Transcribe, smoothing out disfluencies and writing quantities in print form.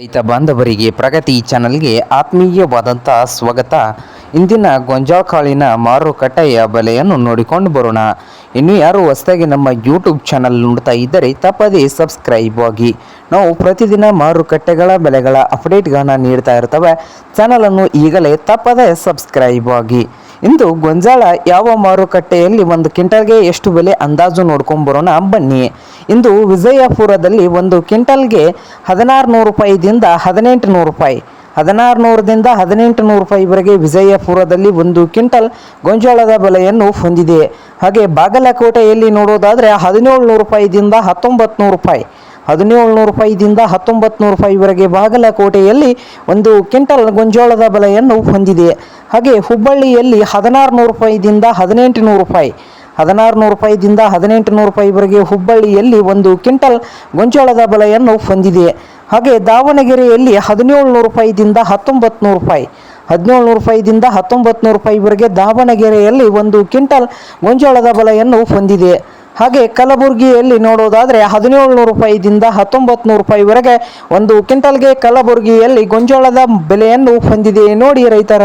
ರೈತ ಬಾಂಧವರಿಗೆ ಪ್ರಗತಿ ಚಾನಲ್ಗೆ ಆತ್ಮೀಯವಾದಂಥ ಸ್ವಾಗತ. ಇಂದಿನ ಗೋಂಜಾಳ ಕಾಳಿನ ಮಾರುಕಟ್ಟೆಯ ಬೆಲೆಯನ್ನು ನೋಡಿಕೊಂಡು ಬರೋಣ. ಇನ್ನು ಯಾರು ಹೊಸದಾಗಿ ನಮ್ಮ ಯೂಟ್ಯೂಬ್ ಚಾನಲ್ ನೋಡ್ತಾ ಇದ್ದರೆ ತಪ್ಪದೇ ಸಬ್ಸ್ಕ್ರೈಬ್ ಆಗಿ. ನಾವು ಪ್ರತಿದಿನ ಮಾರುಕಟ್ಟೆಗಳ ಬೆಲೆಗಳ ಅಪ್ಡೇಟ್ಗಳನ್ನು ನೀಡ್ತಾ ಇರ್ತವೆ. ಚಾನಲನ್ನು ಈಗಲೇ ತಪ್ಪದೇ ಸಬ್ಸ್ಕ್ರೈಬ್ ಆಗಿ. ಇಂದು ಗೋಂಜಾಳ ಯಾವ ಮಾರುಕಟ್ಟೆಯಲ್ಲಿ ಒಂದು ಕ್ವಿಂಟಲ್ಗೆ ಎಷ್ಟು ಬೆಲೆ ಅಂದಾಜು ನೋಡ್ಕೊಂಬರೋಣ ಬನ್ನಿ. ಇಂದು ವಿಜಯಪುರದಲ್ಲಿ ಒಂದು ಕ್ವಿಂಟಲ್ಗೆ 1600 ರೂಪಾಯಿದಿಂದ 1800 ರೂಪಾಯಿ, 1600ದಿಂದ 1800 ರೂಪಾಯಿವರೆಗೆ ವಿಜಯಪುರದಲ್ಲಿ ಒಂದು ಕ್ವಿಂಟಲ್ ಗೋಂಜಾಳದ ಬೆಲೆಯನ್ನು ಹೊಂದಿದೆ. ಹಾಗೆ ಬಾಗಲಕೋಟೆಯಲ್ಲಿ ನೋಡೋದಾದರೆ 1700 ರೂಪಾಯಿದಿಂದ 1900 ರೂಪಾಯಿ, 1700 ರೂಪಾಯಿದಿಂದ 1900 ರೂಪಾಯಿವರೆಗೆ ಬಾಗಲಕೋಟೆಯಲ್ಲಿ ಒಂದು ಕ್ವಿಂಟಲ್ ಗೋಂಜಾಳದ ಬೆಲೆಯನ್ನು ಹೊಂದಿದೆ. ಹಾಗೆ ಹುಬ್ಬಳ್ಳಿಯಲ್ಲಿ 1600 ರೂಪಾಯಿದಿಂದ 1800 ರೂಪಾಯಿ, 1600 ರೂಪಾಯಿದಿಂದ 1800 ರೂಪಾಯಿವರೆಗೆ ಹುಬ್ಬಳ್ಳಿಯಲ್ಲಿ ಒಂದು ಕ್ವಿಂಟಲ್ ಗೋಂಜಾಳದ ಬೆಲೆಯನ್ನು ಹೊಂದಿದೆ. ಹಾಗೆ ದಾವಣಗೆರೆಯಲ್ಲಿ 1700 ರೂಪಾಯಿದಿಂದ 1900 ರೂಪಾಯಿ, 1700 ರೂಪಾಯಿದಿಂದ 1900 ರೂಪಾಯಿವರೆಗೆ ದಾವಣಗೆರೆಯಲ್ಲಿ ಒಂದು ಕ್ವಿಂಟಲ್ ಗೋಂಜಾಳದ ಬೆಲೆಯನ್ನು ಹೊಂದಿದೆ. ಹಾಗೆ ಕಲಬುರಗಿಯಲ್ಲಿ ನೋಡೋದಾದರೆ 1700 ರೂಪಾಯಿದಿಂದ 1900 ರೂಪಾಯಿವರೆಗೆ ಒಂದು ಕ್ವಿಂಟಲ್ಗೆ ಕಲಬುರಗಿಯಲ್ಲಿ ಗೋಂಜಾಳದ ಬೆಲೆಯನ್ನು ಹೊಂದಿದೆ. ನೋಡಿ ರೈತರ